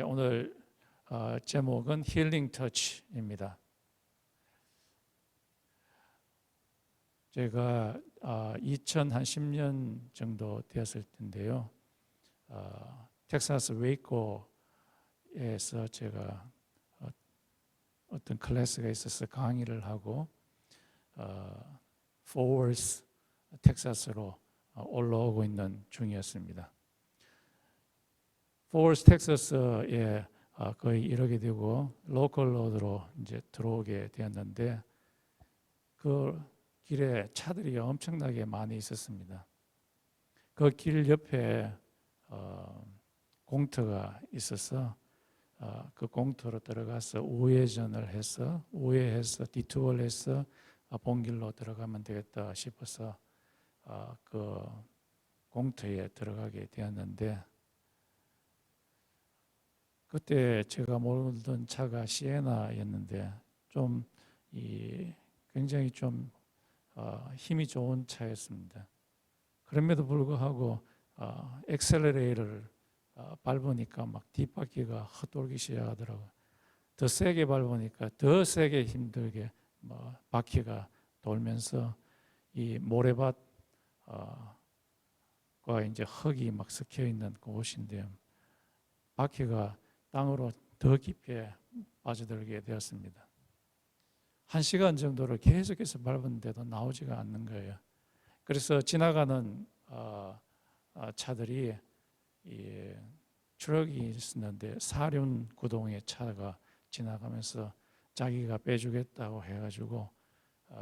오늘 제목은 힐링 터치입니다. 제가 2010년 정도 되었을 텐데요. 텍사스 웨이코에서 제가 어떤 클래스가 있어서 강의를 하고 포워스 텍사스로 올라오고 있는 중이었습니다. 포워스 텍사스에 거의 이르게 되고 로컬 로드로 이제 들어오게 되었는데 그 길에 차들이 엄청나게 많이 있었습니다. 그 길 옆에 공터가 있어서 그 공터로 들어가서 우회전을 해서 디투어를 해서 본길로 들어가면 되겠다 싶어서 그 공터에 들어가게 되었는데 그때 제가 몰던 차가 시에나였는데 굉장히 좀 힘이 좋은 차였습니다. 그럼에도 불구하고 엑셀러레이터를 밟으니까 막 뒷바퀴가 헛돌기 시작하더라고요. 더 세게 밟으니까 더 세게 힘들게 바퀴가 돌면서 이 모래밭과 이제 흙이 막 섞여 있는 곳인데요. 바퀴가 땅으로 더 깊이 빠져들게 되었습니다. 1시간 정도를 계속해서 밟았는데도 나오지가 않는 거예요. 그래서 지나가는 차들이 트럭이 있었는데 사륜 구동의 차가 지나가면서 자기가 빼주겠다고 해가지고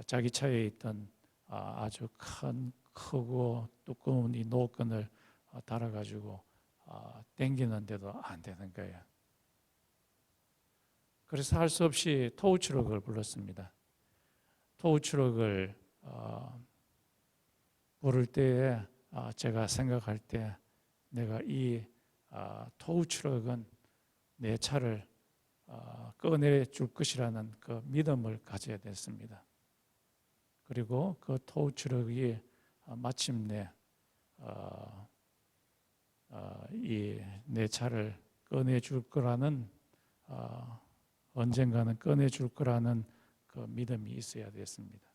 자기 차에 있던 아주 크고 두꺼운 이 노끈을 달아가지고 당기는데도 안 되는 거예요. 그래서 할 수 없이 토우트럭을 불렀습니다. 토우트럭을 부를 때에 제가 생각할 때 내가 이 토우트럭은 내 차를 꺼내줄 것이라는 그 믿음을 가져야 됐습니다. 그리고 그 토우트럭이 마침내 이 내 차를 꺼내줄 거라는 언젠가는 꺼내줄 거라는 그 믿음이 있어야 됐습니다.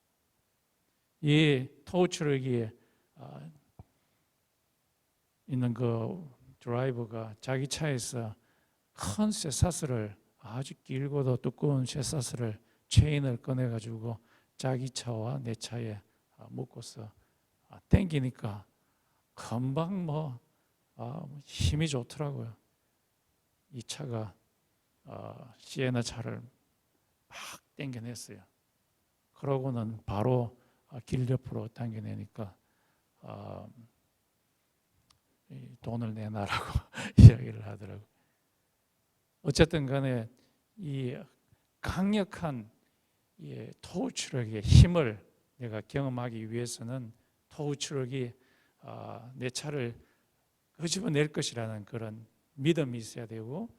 이 토우트럭이 있는 그 드라이버가 자기 차에서 큰 쇠사슬을 아주 길고도 두꺼운 쇠사슬을 체인을 꺼내가지고 자기 차와 내 차에 묶어서 당기니까 금방 힘이 좋더라고요. 이 차가 시에나 차를 막 당겨냈어요. 그러고는 바로 길 옆으로 당겨내니까 돈을 내놔라고 이야기를 하더라고요. 어쨌든 간에 이 강력한 토우트럭의 힘을 내가 경험하기 위해서는 토우트럭이 내 차를 끄집어낼 것이라는 그런 믿음이 있어야 되고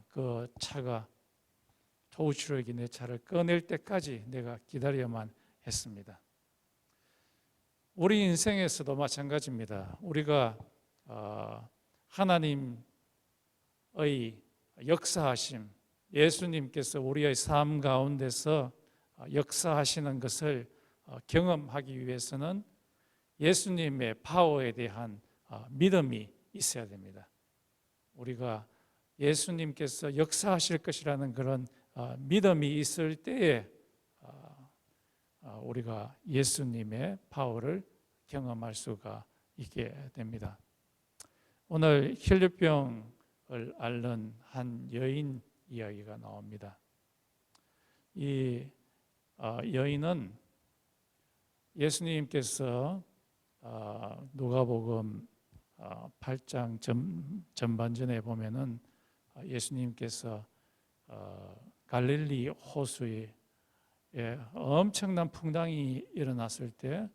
그 차가 토우트럭이 내 차를 꺼낼 때까지 내가 기다려야만 했습니다. 우리 인생에서도 마찬가지입니다. 우리가 하나님의 역사하심, 예수님께서 우리의 삶 가운데서 역사하시는 것을 경험하기 위해서는 예수님의 파워에 대한 믿음이 있어야 됩니다. 우리가 예수님께서 역사하실 것이라는 그런 믿음이 있을 때에 우리가 예수님의 파워를 경험할 수가 있게 됩니다. 오늘 혈류병을 앓는 한 여인 이야기가 나옵니다. 이 여인은 예수님께서 누가복음 8장 전반전에 보면은 예수님께서 갈릴리 호수에 엄청난 풍랑이 일어났을 때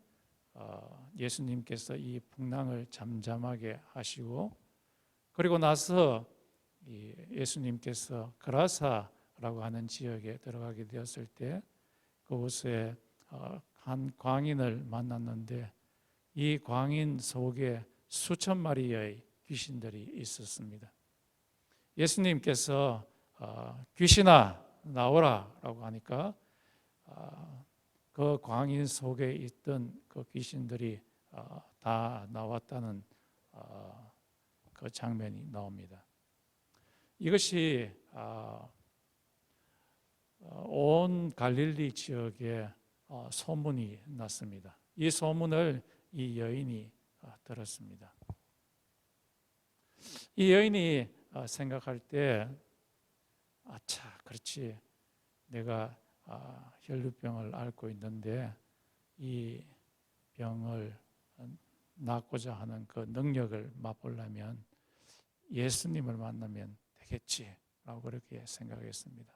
예수님께서 이 풍랑을 잠잠하게 하시고 그리고 나서 예수님께서 그라사라고 하는 지역에 들어가게 되었을 때 그곳에 한 광인을 만났는데 이 광인 속에 수천 마리의 귀신들이 있었습니다. 예수님께서 귀신아 나오라라고 하니까 그 광인 속에 있던 그 귀신들이 다 나왔다는 그 장면이 나옵니다. 이것이 온 갈릴리 지역에 소문이 났습니다. 이 소문을 이 여인이 들었습니다. 이 여인이 생각할 때 아차, 그렇지, 내가 혈루병을 앓고 있는데 이 병을 낫고자 하는 그 능력을 맛보려면 예수님을 만나면 되겠지라고 그렇게 생각했습니다.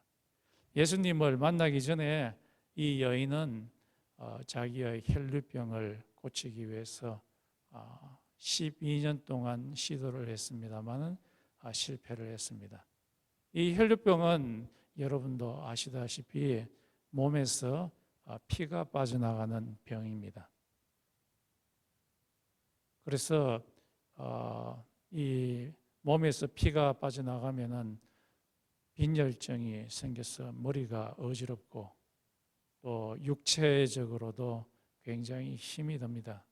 예수님을 만나기 전에 이 여인은 자기의 혈루병을 고치기 위해서 12년 동안 시도를 했습니다만 실패를 했습니다. 이 혈루병은 여러분도 아시다시피 몸에서 피가 빠져나가는 병입니다. 그래서 이 몸에서 피가 빠져나가면은 빈혈증이 생겨서 머리가 어지럽고 또 육체적으로도 굉장히 힘이 듭니다.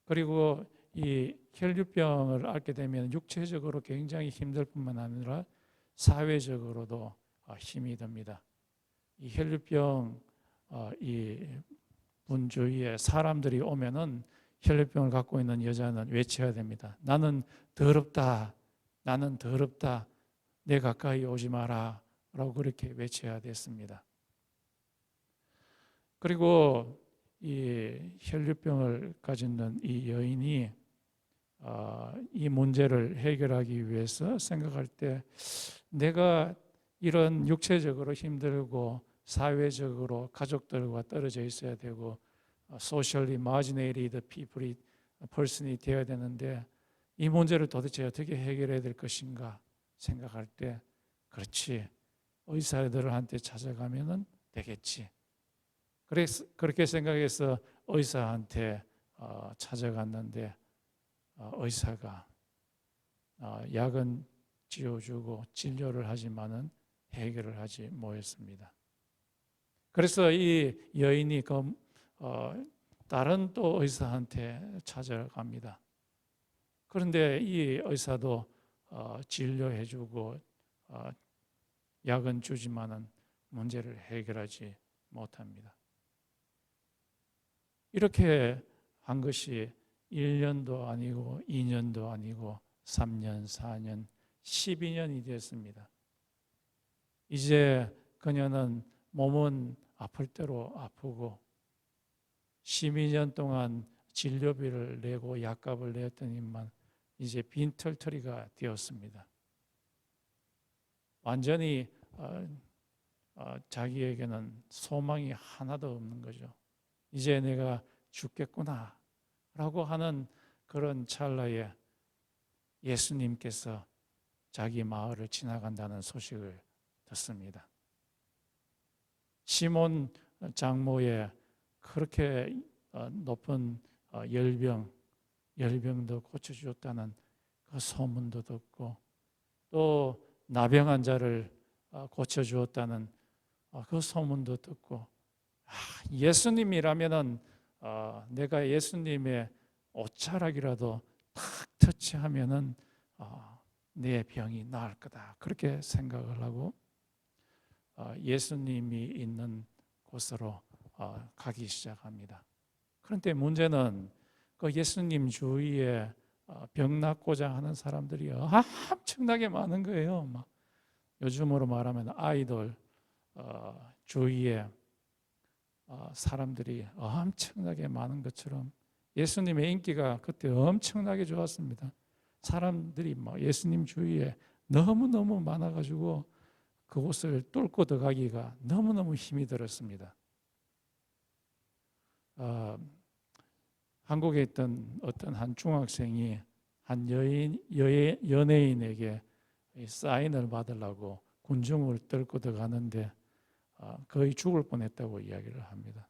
그리고 이 혈류병을 앓게 되면 육체적으로 굉장히 힘들 뿐만 아니라 사회적으로도 힘이 듭니다. 이 혈류병 이 분 주위에 사람들이 오면은 혈류병을 갖고 있는 여자는 외쳐야 됩니다. 나는 더럽다. 나는 더럽다. 내 가까이 오지 마라. 라고 그렇게 외쳐야 됐습니다. 그리고 이 혈류병을 가진 이 여인이 이 문제를 해결하기 위해서 생각할 때 내가 이런 육체적으로 힘들고 사회적으로 가족들과 떨어져 있어야 되고 socially marginated person이 되어야 되는데 이 문제를 도대체 어떻게 해결해야 될 것인가 생각할 때 그렇지, 의사들한테 찾아가면 되겠지. 그래서 그렇게 생각해서 의사한테 찾아갔는데 의사가 약은 지어주고 진료를 하지만은 해결을 하지 못했습니다. 그래서 이 여인이 다른 또 의사한테 찾아갑니다. 그런데 이 의사도 진료해주고 약은 주지만은 문제를 해결하지 못합니다. 이렇게 한 것이 1년도 아니고 2년도 아니고 3년, 4년, 12년이 되었습니다. 이제 그녀는 몸은 아플 대로 아프고 12년 동안 진료비를 내고 약값을 냈더니만 이제 빈털터리가 되었습니다. 완전히 자기에게는 소망이 하나도 없는 거죠. 이제 내가 죽겠구나 라고 하는 그런 찰나에 예수님께서 자기 마을을 지나간다는 소식을 듣습니다. 시몬 장모의 그렇게 높은 열병도 고쳐주었다는 그 소문도 듣고 또 나병한 자를 고쳐주었다는 그 소문도 듣고 예수님이라면은 내가 예수님의 옷자락이라도 탁 터치하면은 내 병이 나을 거다 그렇게 생각을 하고 예수님이 있는 곳으로 가기 시작합니다. 그런데 문제는 그 예수님 주위에 병 낫고자 하는 사람들이 엄청나게 많은 거예요. 막 요즘으로 말하면 아이돌 주위에 사람들이 엄청나게 많은 것처럼 예수님의 인기가 그때 엄청나게 좋았습니다. 사람들이 막 예수님 주위에 너무너무 많아가지고 그곳을 뚫고 들어가기가 너무너무 힘이 들었습니다. 한국에 있던 어떤 한 중학생이 한 연예인에게 사인을 받으려고 군중을 뚫고 들어가는데 거의 죽을 뻔했다고 이야기를 합니다.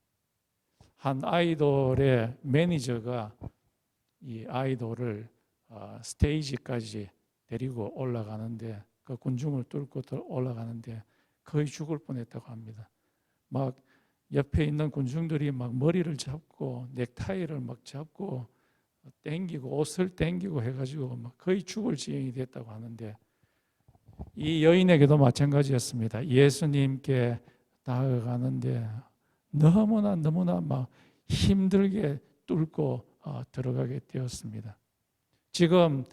한 아이돌의 매니저가 이 아이돌을 스테이지까지 데리고 올라가는데 그 군중을 뚫고 올라가는데 거의 죽을 뻔했다고 합니다. 막 옆에 있는 군중들이 막 머리를 잡고 넥타이를 막 잡고 땡기고 옷을 땡기고 해가지고 막 거의 죽을 지경이 됐다고 하는데 이 여인에게도 마찬가지였습니다. 예수님께 다가가는데 너무나 막 힘들게 뚫고 들어가게 되었습니다. 지금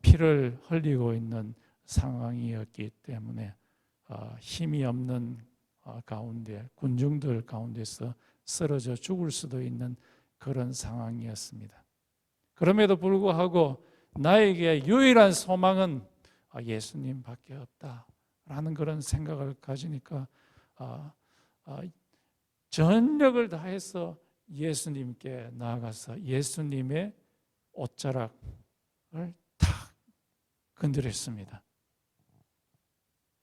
피를 흘리고 있는 상황이었기 때문에 힘이 없는 가운데 군중들 가운데서 쓰러져 죽을 수도 있는 그런 상황이었습니다. 그럼에도 불구하고 나에게 유일한 소망은 예수님밖에 없다라는 그런 생각을 가지니까 전력을 다해서 예수님께 나아가서 예수님의 옷자락을 탁 건드렸습니다.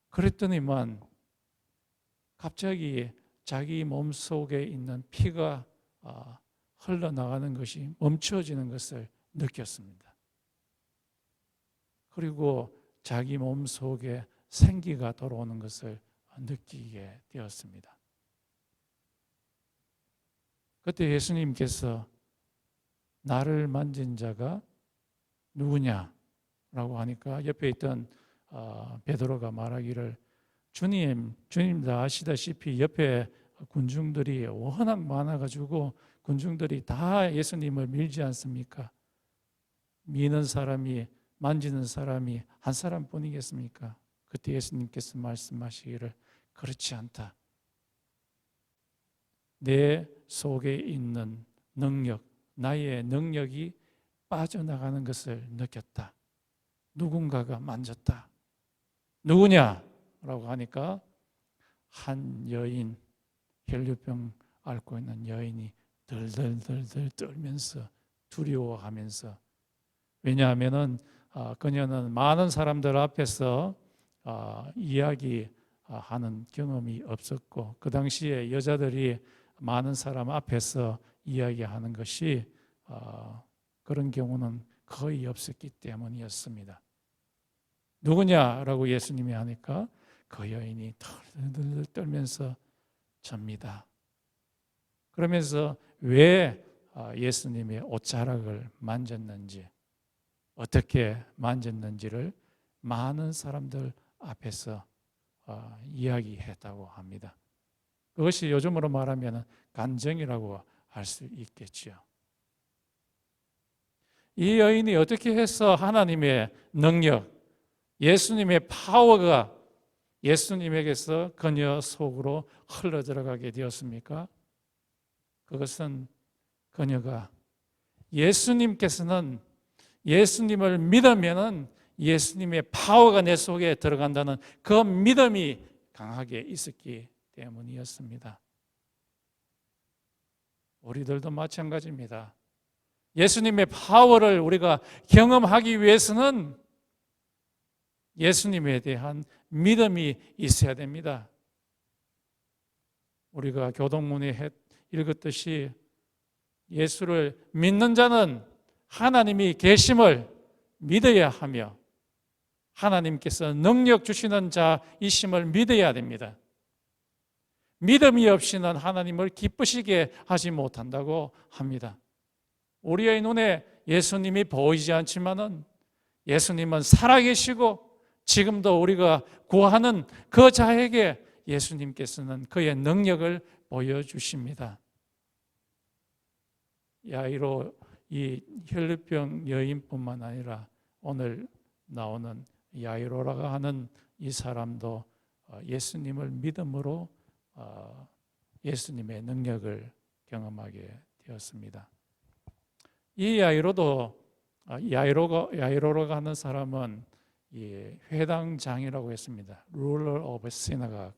그랬더니만 갑자기 자기 몸속에 있는 피가 흘러나가는 것이 멈춰지는 것을 느꼈습니다. 그리고 자기 몸속에 생기가 돌아오는 것을 느끼게 되었습니다. 그때 예수님께서 나를 만진 자가 누구냐라고 하니까 옆에 있던 베드로가 말하기를 주님도 아시다시피 옆에 군중들이 워낙 많아가지고 군중들이 다 예수님을 밀지 않습니까? 미는 사람이 만지는 사람이 한 사람뿐이겠습니까? 그때 예수님께서 말씀하시기를 그렇지 않다. 내 속에 있는 능력, 나의 능력이 빠져나가는 것을 느꼈다. 누군가가 만졌다. 누구냐라고 하니까 한 여인, 혈류병 앓고 있는 여인이 덜덜덜덜 떨면서 두려워하면서, 왜냐하면은 그녀는 많은 사람들 앞에서 이야기하는 경험이 없었고 그 당시에 여자들이 많은 사람 앞에서 이야기하는 것이 그런 경우는 거의 없었기 때문이었습니다. 누구냐라고 예수님이 하니까 그 여인이 덜덜덜 떨면서 접니다. 그러면서 왜 예수님의 옷자락을 만졌는지, 어떻게 만졌는지를 많은 사람들 앞에서 이야기했다고 합니다. 그것이 요즘으로 말하면 간증이라고 할 수 있겠지요. 이 여인이 어떻게 해서 하나님의 능력, 예수님의 파워가 예수님에게서 그녀 속으로 흘러 들어가게 되었습니까? 그것은 그녀가 예수님께서는 예수님을 믿으면은 예수님의 파워가 내 속에 들어간다는 그 믿음이 강하게 있었기 때문이었습니다. 우리들도 마찬가지입니다. 예수님의 파워를 우리가 경험하기 위해서는 예수님에 대한 믿음이 있어야 됩니다. 우리가 교동문에 읽었듯이 예수를 믿는 자는 하나님이 계심을 믿어야 하며 하나님께서 능력 주시는 자이심을 믿어야 됩니다. 믿음이 없이는 하나님을 기쁘시게 하지 못한다고 합니다. 우리의 눈에 예수님이 보이지 않지만은 예수님은 살아계시고 지금도 우리가 구하는 그 자에게 예수님께서는 그의 능력을 보여주십니다. 야이로 이 혈류병 여인뿐만 아니라 오늘 나오는 야이로라고 하는 이 사람도 예수님을 믿음으로 예수님의 능력을 경험하게 되었습니다. 이 야이로라고 하는 사람은 이 회당장이라고 했습니다. Ruler of Synagogue.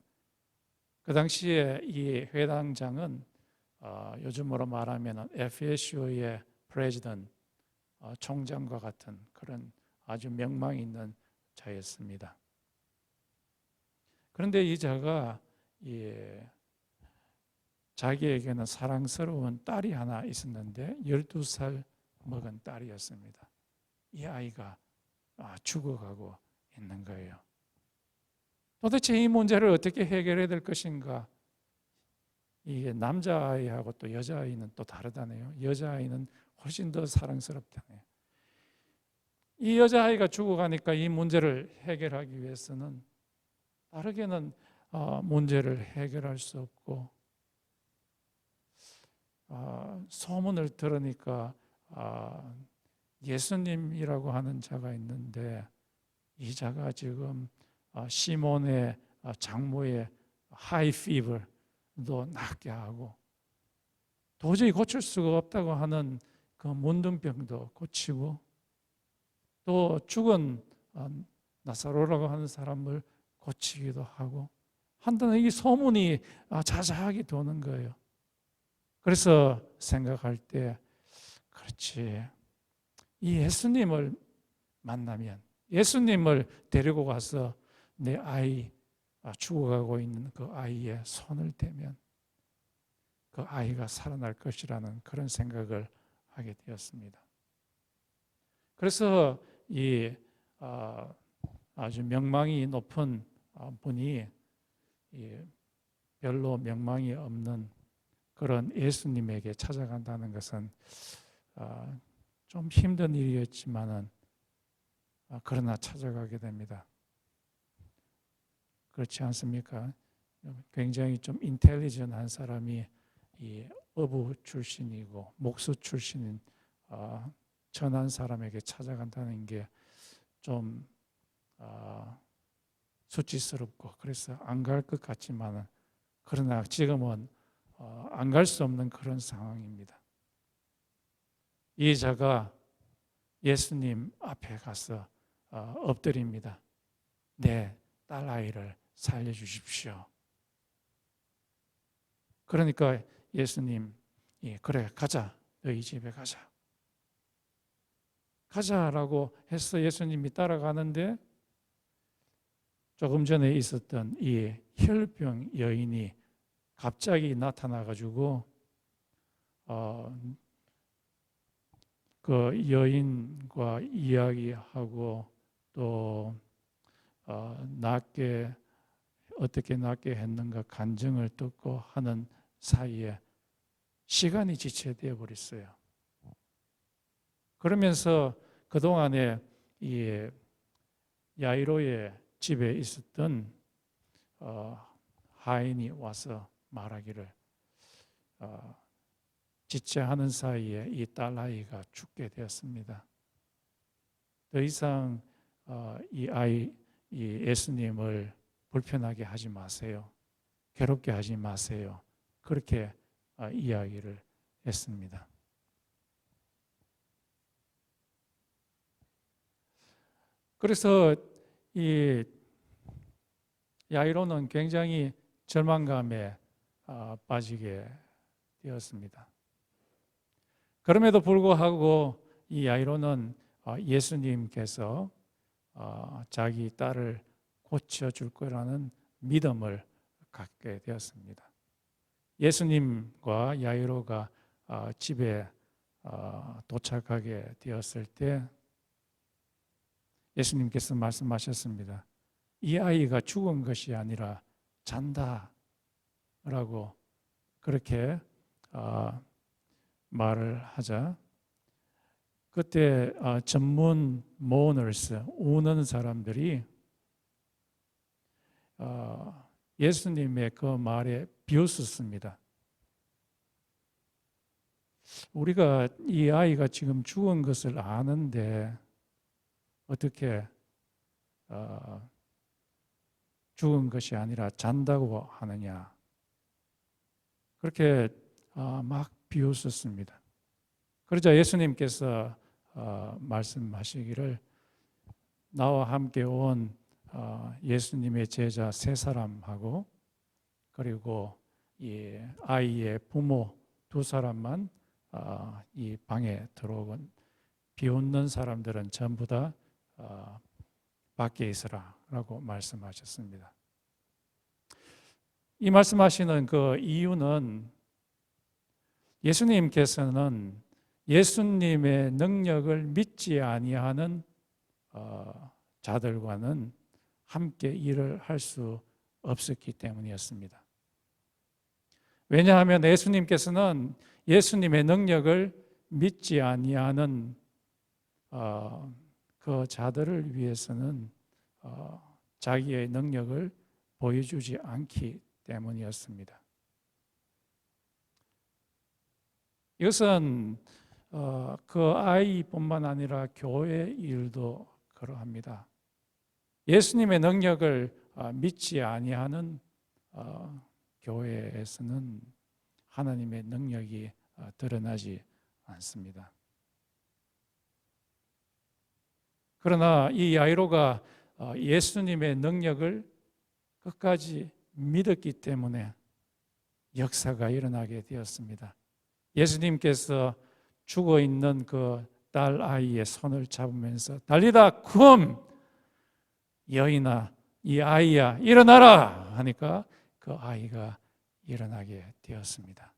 그 당시에 이 회당장은 요즘으로 말하면 FSU의 president, 총장과 같은 그런 아주 명망 있는 자였습니다. 그런데 이 자가 자기에게는 사랑스러운 딸이 하나 있었는데 12살 먹은 딸이었습니다. 이 아이가 죽어가고 있는 거예요. 도대체 이 문제를 어떻게 해결해야 될 것인가? 이게 남자아이하고 또 여자아이는 또 다르다네요. 여자아이는 훨씬 더 사랑스럽다네요. 이 여자아이가 죽어가니까 이 문제를 해결하기 위해서는 다르게는 문제를 해결할 수 없고, 소문을 들으니까 예수님이라고 하는 자가 있는데 이 자가 지금 시몬의 장모의 하이 피버도 낫게 하고 도저히 고칠 수가 없다고 하는 그 문둥병도 고치고 또 죽은 나사로라고 하는 사람을 고치기도 하고 한다는 이 소문이 자자하게 도는 거예요. 그래서 생각할 때 그렇지, 이 예수님을 만나면, 예수님을 데리고 가서 내 아이, 죽어가고 있는 그 아이의 손을 대면 그 아이가 살아날 것이라는 그런 생각을 하게 되었습니다. 그래서 이 아주 명망이 높은 분이 별로 명망이 없는 그런 예수님에게 찾아간다는 것은 좀 힘든 일이었지만은 그러나 찾아가게 됩니다. 그렇지 않습니까? 굉장히 좀 인텔리전한 사람이 이 어부 출신이고 목수 출신인 천한 사람에게 찾아간다는 게 좀 수치스럽고 그래서 안 갈 것 같지만은 그러나 지금은 안 갈 수 없는 그런 상황입니다. 이 자가 예수님 앞에 가서 엎드립니다. 내 딸아이를 살려주십시오. 그러니까 예수님, 그래 가자, 너희 집에 가자. 가자라고 해서 예수님이 따라가는데 조금 전에 있었던 이 혈병 여인이 갑자기 나타나가지고 그 여인과 이야기하고 또 어떻게 낫게 했는가 간증을 듣고 하는 사이에 시간이 지체되어 버렸어요. 그러면서 그동안에 이 야이로의 집에 있었던 하인이 와서 말하기를 지체하는 사이에 이 딸아이가 죽게 되었습니다. 더 이상 이 예수님을 불편하게 하지 마세요. 괴롭게 하지 마세요. 그렇게 이야기를 했습니다. 그래서 이 야이로는 굉장히 절망감에 빠지게 되었습니다. 그럼에도 불구하고 이 야이로는 예수님께서 자기 딸을 고쳐줄 거라는 믿음을 갖게 되었습니다. 예수님과 야이로가 집에 도착하게 되었을 때 예수님께서 말씀하셨습니다. 이 아이가 죽은 것이 아니라 잔다 라고 그렇게 말을 하자 그때 전문 모너스, 우는 사람들이 예수님의 그 말에 비웃었습니다. 우리가 이 아이가 지금 죽은 것을 아는데 어떻게 죽은 것이 아니라 잔다고 하느냐. 그렇게 막 비웃었습니다. 그러자 예수님께서 말씀하시기를 나와 함께 온 예수님의 제자 세 사람하고 그리고 이 아이의 부모 두 사람만 이 방에 들어오건 비웃는 사람들은 전부 다 밖에 있으라라고 말씀하셨습니다. 이 말씀하시는 그 이유는 예수님께서는 예수님의 능력을 믿지 아니하는 자들과는 함께 일을 할 수 없었기 때문이었습니다. 왜냐하면 예수님께서는 예수님의 능력을 믿지 아니하는 그 자들을 위해서는 자기의 능력을 보여주지 않기 때문이었습니다. 이것은 그 아이뿐만 아니라 교회 일도 그러합니다. 예수님의 능력을 믿지 아니하는 교회에서는 하나님의 능력이 드러나지 않습니다. 그러나 이 야이로가 예수님의 능력을 끝까지 믿었기 때문에 역사가 일어나게 되었습니다. 예수님께서 죽어 있는 그 딸 아이의 손을 잡으면서 달리다 쿰, 여인아, 이 아이야 일어나라 하니까 그 아이가 일어나게 되었습니다.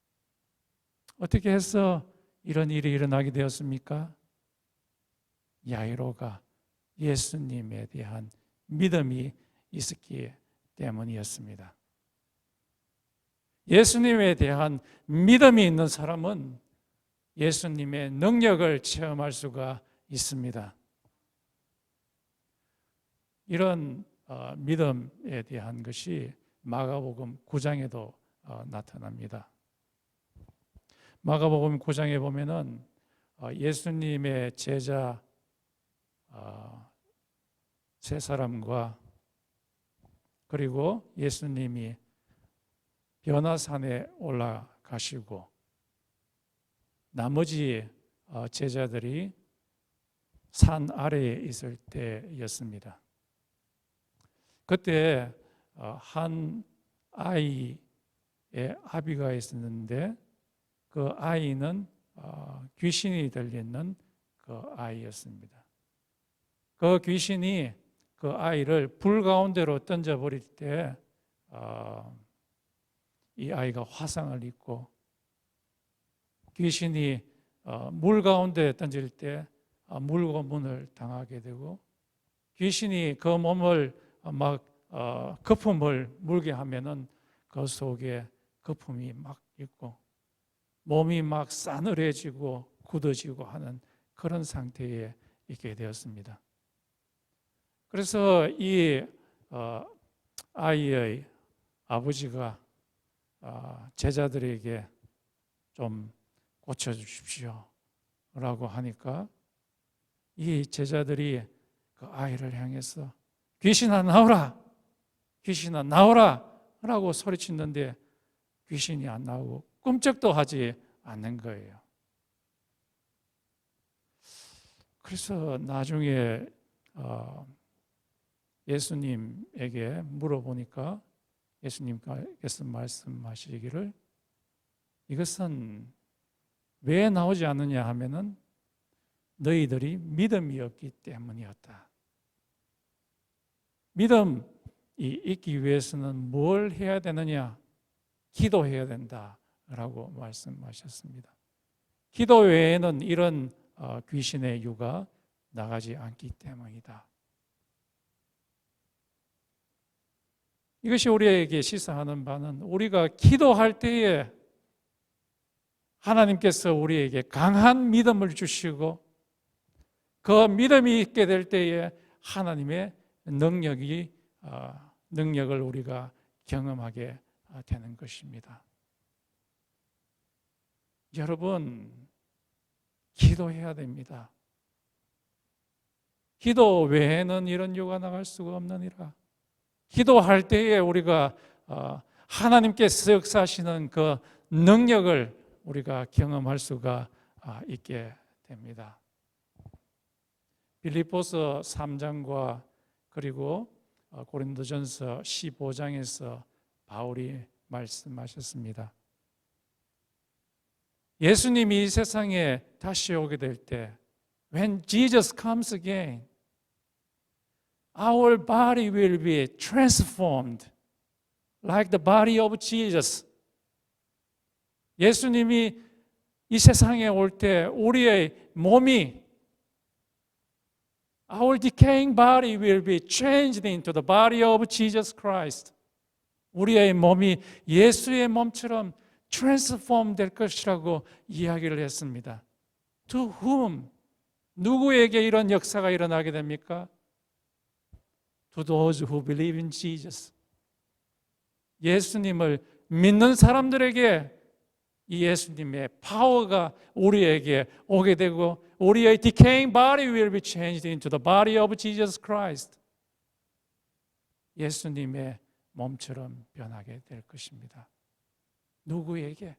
어떻게 해서 이런 일이 일어나게 되었습니까? 야이로가 예수님에 대한 믿음이 있었기 때문이었습니다. 예수님에 대한 믿음이 있는 사람은 예수님의 능력을 체험할 수가 있습니다. 이런 믿음에 대한 것이 마가복음 9장에도 나타납니다. 마가복음 9장에 보면은 예수님의 제자 세 사람과 그리고 예수님이 변화산에 올라가시고 나머지 제자들이 산 아래에 있을 때였습니다. 그때 한 아이의 아비가 있었는데 그 아이는 귀신이 들리는 그 아이였습니다. 그 귀신이 그 아이를 불 가운데로 던져버릴 때 이 아이가 화상을 입고 귀신이 물 가운데 던질 때 물고문을 당하게 되고 귀신이 그 몸을 막 거품을 물게 하면은 그 속에 거품이 막 있고 몸이 막 싸늘해지고 굳어지고 하는 그런 상태에 있게 되었습니다. 그래서 이 아이의 아버지가 제자들에게 좀 고쳐주십시오 라고 하니까 이 제자들이 그 아이를 향해서 귀신아 나오라, 귀신아 나오라 라고 소리치는데 귀신이 안 나오고 꿈쩍도 하지 않는 거예요. 그래서 나중에 예수님에게 물어보니까 예수님께서 말씀하시기를 이것은 왜 나오지 않느냐 하면은 너희들이 믿음이 없기 때문이었다. 믿음이 있기 위해서는 뭘 해야 되느냐? 기도해야 된다라고 말씀하셨습니다. 기도 외에는 이런 귀신의 유가 나가지 않기 때문이다. 이것이 우리에게 시사하는 바는 우리가 기도할 때에 하나님께서 우리에게 강한 믿음을 주시고 그 믿음이 있게 될 때에 하나님의 능력을 우리가 경험하게 되는 것입니다. 여러분, 기도해야 됩니다. 기도 외에는 이런 유가 나갈 수가 없느니라. 기도할 때에 우리가 하나님께서 역사하시는 그 능력을 우리가 경험할 수가 있게 됩니다. 빌립보서 3장과 그리고 고린도전서 15장에서 바울이 말씀하셨습니다. 예수님이 이 세상에 다시 오게 될 때 When Jesus comes again, our body will be transformed like the body of Jesus. 예수님이 이 세상에 올 때 우리의 몸이 Our decaying body will be changed into the body of Jesus Christ. 우리의 몸이 예수의 몸처럼 트랜스폼 될 것이라고 이야기를 했습니다. To whom? 누구에게 이런 역사가 일어나게 됩니까? To those who believe in Jesus. 예수님을 믿는 사람들에게 이 예수님의 파워가 우리에게 오게 되고 우리의 decaying body will be changed into the body of Jesus Christ. 예수님의 몸처럼 변하게 될 것입니다. 누구에게?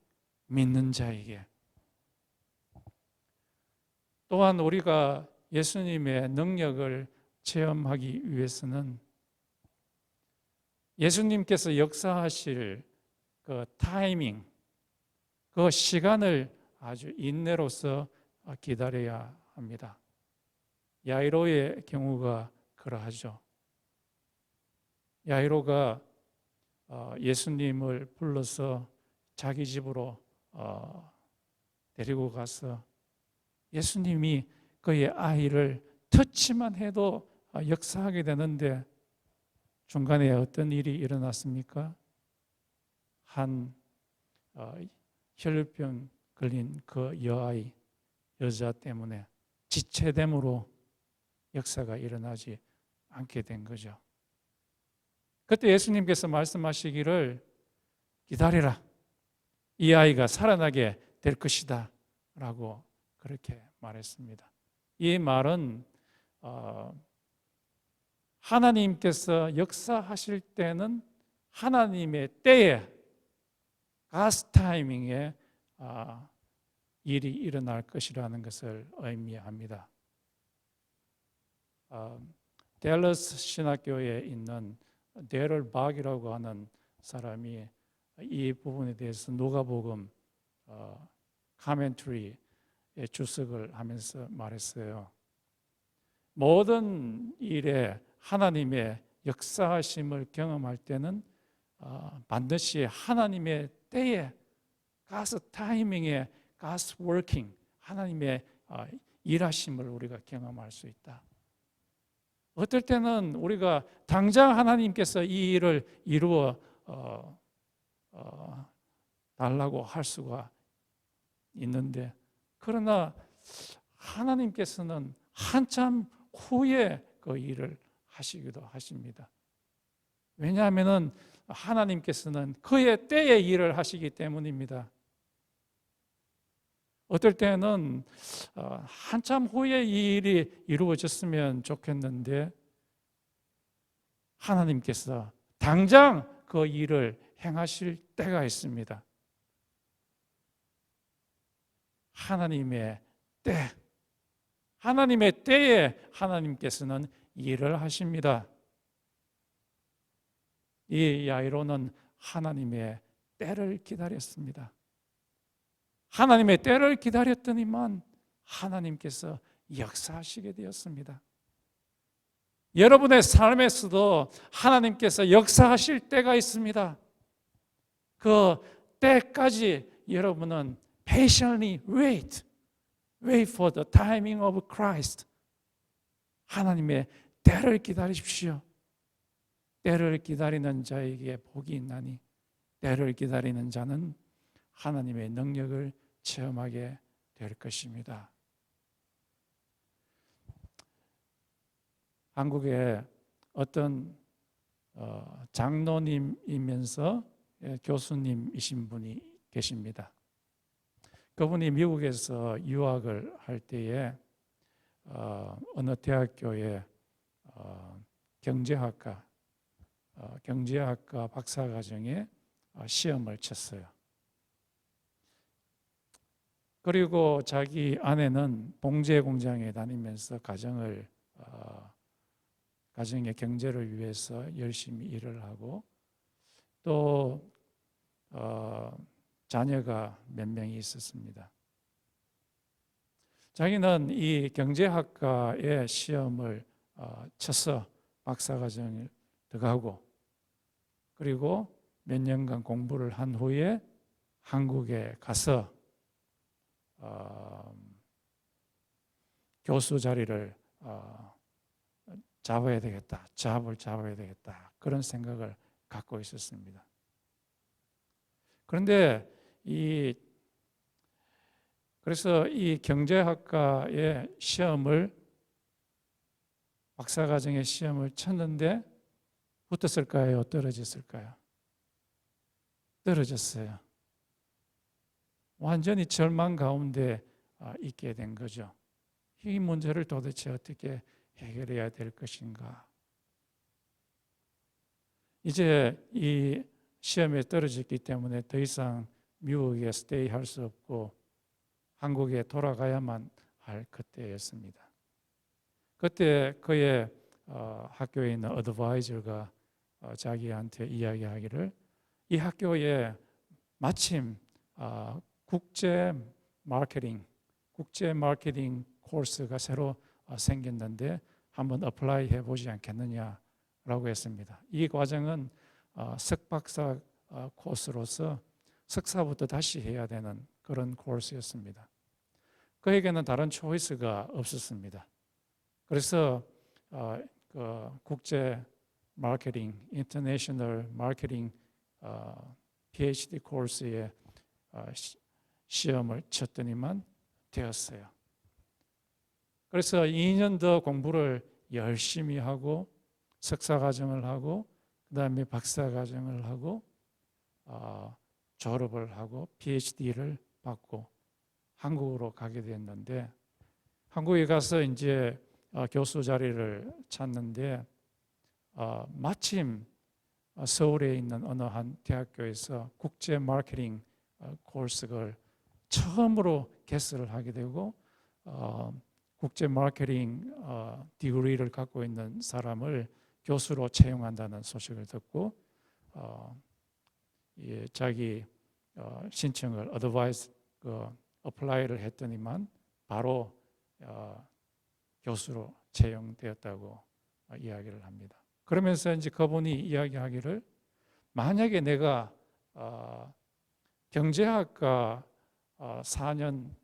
믿는 자에게. 또한 우리가 예수님의 능력을 체험하기 위해서는 예수님께서 역사하실 그 타이밍, 그 시간을 아주 인내로서 기다려야 합니다. 야이로의 경우가 그러하죠. 야이로가 예수님을 불러서 자기 집으로 데리고 가서 예수님이 그의 아이를 터치만 해도 역사하게 되는데 중간에 어떤 일이 일어났습니까? 한 혈루병 걸린 그 여자 때문에 지체됨으로 역사가 일어나지 않게 된 거죠. 그때 예수님께서 말씀하시기를 기다리라. 이 아이가 살아나게 될 것이다 라고 그렇게 말했습니다. 이 말은 하나님께서 역사하실 때는 하나님의 때에 God's 타이밍에 일이 일어날 것이라는 것을 의미합니다. 댈러스 신학교에 있는 데럴 박이라고 하는 사람이 이 부분에 대해서 누가복음 카멘트리에 주석을 하면서 말했어요. 모든 일에 하나님의 역사하심을 경험할 때는 반드시 하나님의 때에 God's 타이밍에 God's working, 하나님의 일하심을 우리가 경험할 수 있다. 어떨 때는 우리가 당장 하나님께서 이 일을 이루어 달라고 할 수가 있는데 그러나 하나님께서는 한참 후에 그 일을 하시기도 하십니다. 왜냐하면 하나님께서는 그의 때에 일을 하시기 때문입니다. 어떨 때는 한참 후에 이 일이 이루어졌으면 좋겠는데 하나님께서 당장 그 일을 행하실 때가 있습니다. 하나님의 때, 하나님의 때에 하나님께서는 일을 하십니다. 이 야이로는 하나님의 때를 기다렸습니다. 하나님의 때를 기다렸더니만 하나님께서 역사하시게 되었습니다. 여러분의 삶에서도 하나님께서 역사하실 때가 있습니다. 그 때까지 여러분은 patiently wait for the timing of Christ. 하나님의 때를 기다리십시오. 때를 기다리는 자에게 복이 있나니 때를 기다리는 자는 하나님의 능력을 체험하게 될 것입니다. 한국에 어떤 장로님이면서 교수님이신 분이 계십니다. 그분이 미국에서 유학을 할 때에 어느 대학교에 경제학과 박사과정에 시험을 쳤어요. 그리고 자기 아내는 봉제 공장에 다니면서 가정의 경제를 위해서 열심히 일을 하고 또 자녀가 몇 명이 있었습니다. 자기는 이 경제학과의 시험을 쳐서 박사과정을 들어가고 그리고 몇 년간 공부를 한 후에 한국에 가서 교수 자리를 잡아야 되겠다. 잡을 잡아야 되겠다. 그런 생각을 갖고 있었습니다. 그런데 그래서 이 경제학과의 시험을 박사과정의 시험을 쳤는데 붙었을까요? 떨어졌을까요? 떨어졌어요. 완전히 절망 가운데 있게 된 거죠. 이 문제를 도대체 어떻게 해결해야 될 것인가? 이제 이 시험에 떨어졌기 때문에 더 이상 미국에 스테이할 수 없고 한국에 돌아가야만 할 그때였습니다. 그때 그의 학교에 있는 어드바이저가 자기한테 이야기하기를 이 학교에 마침 국제 마케팅 코스가 새로 생겼는데 한번 어플라이 해보지 않겠느냐라고 했습니다. 이 과정은 석박사 코스로서 석사부터 다시 해야 되는 그런 코스였습니다. 그에게는 다른 초이스가 없었습니다. 그래서 그 국제 마케팅, 인터내셔널 마케팅 PhD 코스에 시험을 쳤더니만 되었어요. 그래서 2년 더 공부를 열심히 하고 석사과정을 하고 그 다음에 박사과정을 하고 졸업을 하고 PhD를 받고 한국으로 가게 됐는데 한국에 가서 이제 교수 자리를 찾는데 마침 서울에 있는 어느 한 대학교에서 국제 마케팅 코스를 처음으로 개설을 하게 되고 국제 마케팅 디그리를 갖고 있는 사람을 교수로 채용한다는 소식을 듣고 자기 신청을 어플라이를 했더니만 바로 교수로 채용되었다고 이야기를 합니다. 그러면서 이제 그분이 이야기하기를 만약에 내가 경제학과 4년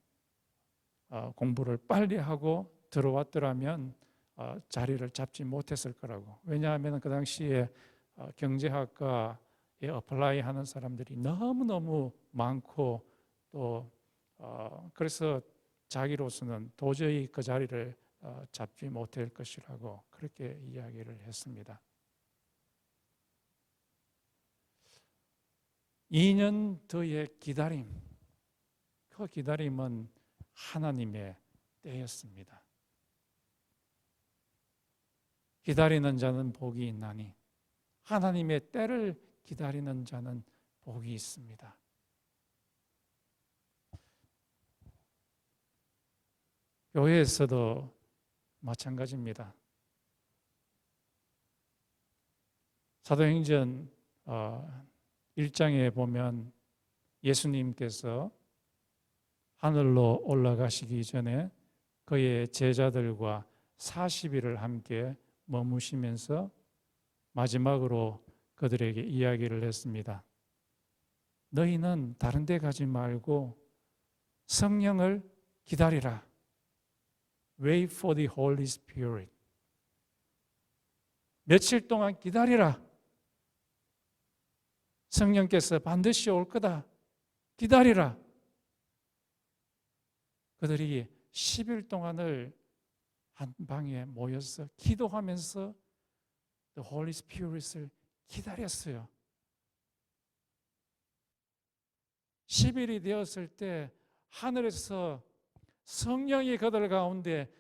공부를 빨리 하고 들어왔더라면 자리를 잡지 못했을 거라고. 왜냐하면 그 당시에 경제학과에 어플라이 하는 사람들이 너무너무 많고 또 그래서 자기로서는 도저히 그 자리를 잡지 못할 것이라고 그렇게 이야기를 했습니다. 2년 더의 기다림, 그 기다림은 하나님의 때였습니다. 기다리는 자는 복이 있나니 하나님의 때를 기다리는 자는 복이 있습니다. 교회에서도 마찬가지입니다. 사도행전 1장에 보면 예수님께서 하늘로 올라가시기 전에 그의 제자들과 40일을 함께 머무시면서 마지막으로 그들에게 이야기를 했습니다. 너희는 다른 데 가지 말고 성령을 기다리라. Wait for the Holy Spirit. 며칠 동안 기다리라. 성령께서 반드시 올 거다. 기다리라. 그들이 10일 동안을 한 방에 모여서 기도하면서 The Holy Spirit을 기다렸어요. 10일이 되었을 때 하늘에서 성령이 그들 가운데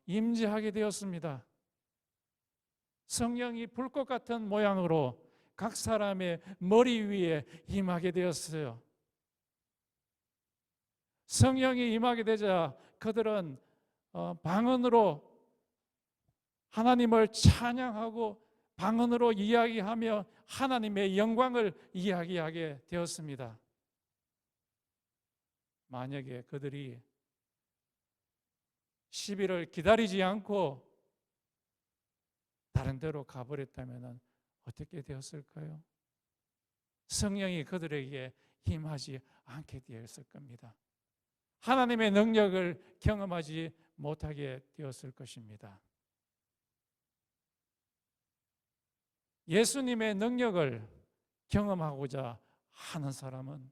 임재하게 되었습니다. 성령이 불꽃 같은 모양으로 각 사람의 머리 위에 임하게 되었어요. 성령이 임하게 되자 그들은 방언으로 하나님을 찬양하고 방언으로 이야기하며 하나님의 영광을 이야기하게 되었습니다. 만약에 그들이 10일을 기다리지 않고 다른 데로 가버렸다면 어떻게 되었을까요? 성령이 그들에게 임하지 않게 되었을 겁니다. 하나님의 능력을 경험하지 못하게 되었을 것입니다. 예수님의 능력을 경험하고자 하는 사람은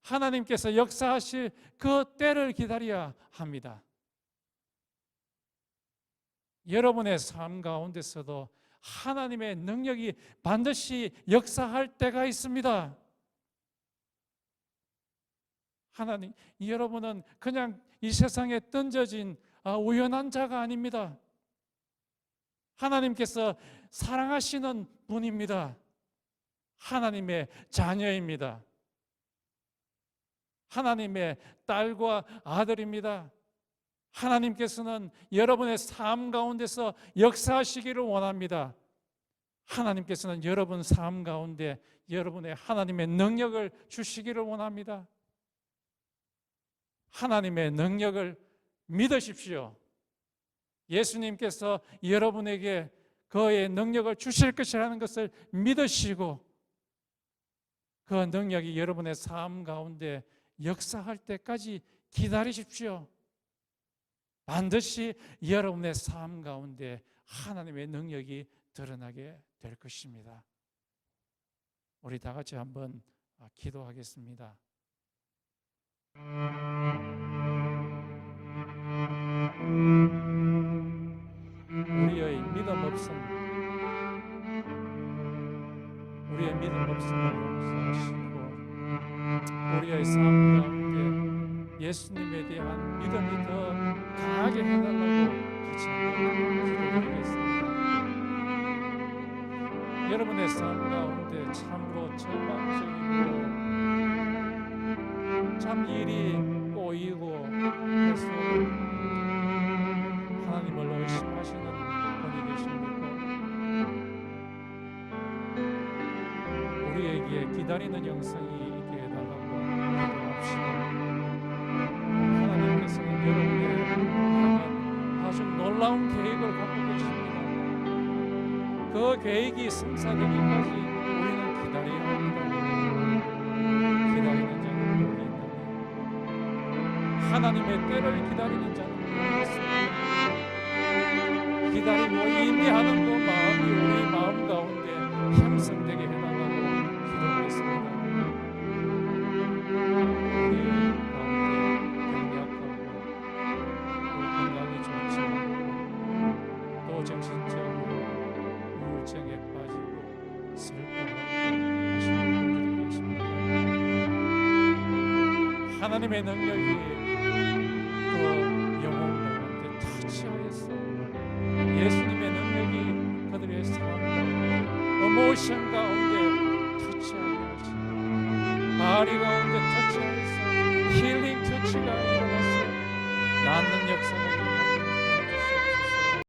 하나님께서 역사하실 그 때를 기다려야 합니다. 여러분의 삶 가운데서도 하나님의 능력이 반드시 역사할 때가 있습니다. 하나님, 여러분은 그냥 이 세상에 던져진 우연한 자가 아닙니다. 하나님께서 사랑하시는 분입니다. 하나님의 자녀입니다. 하나님의 딸과 아들입니다. 하나님께서는 여러분의 삶 가운데서 역사하시기를 원합니다. 하나님께서는 여러분 삶 가운데 여러분의 하나님의 능력을 주시기를 원합니다. 하나님의 능력을 믿으십시오. 예수님께서 여러분에게 그의 능력을 주실 것이라는 것을 믿으시고 그 능력이 여러분의 삶 가운데 역사할 때까지 기다리십시오. 반드시 여러분의 삶 가운데 하나님의 능력이 드러나게 될 것입니다. 우리 다 같이 한번 기도하겠습니다. 우리의 믿음 없음을 용서하시고 우리의 삶 가운데 예수님에 대한 믿음이 더 강하게 해달라고 같이 한번 기도드리겠습니다. 여러분의 삶 가운데 참으로 절망적이고 참 일이 꼬이고 해서 하나님을 의심하시는 분이 계십니까? 우리에게 기다리는 영성이 있게 해달라고 기도합시다. 하나님께서는 여러분의 아주 놀라운 계획을 갖고 계십니다. 그 계획이 성사되기까지 우리는 기다려야 합니다. 기다리는 자는 복이 있나니 하나님의 때를 기다리는 자는 복이 있습니다. 기다리고 인내하는 그 마음이 우리 마음 가운데 형성되게 해달라고 기도하겠습니다. 우리 가운데 병약하고 또 건강이 좋지 않고 또 정신적으로 우울증에 빠지고 슬퍼하고 하시는 분들이 계십니다. 하나님의 능력이 그 영혼 가운데 터치하였어. 예수님의 능력이 그들의 삶 가운데 emotion 가운데 터치하게 하시고 바리 가운데 터치하여서 힐링 터치가 일어났어. 낫는 역사가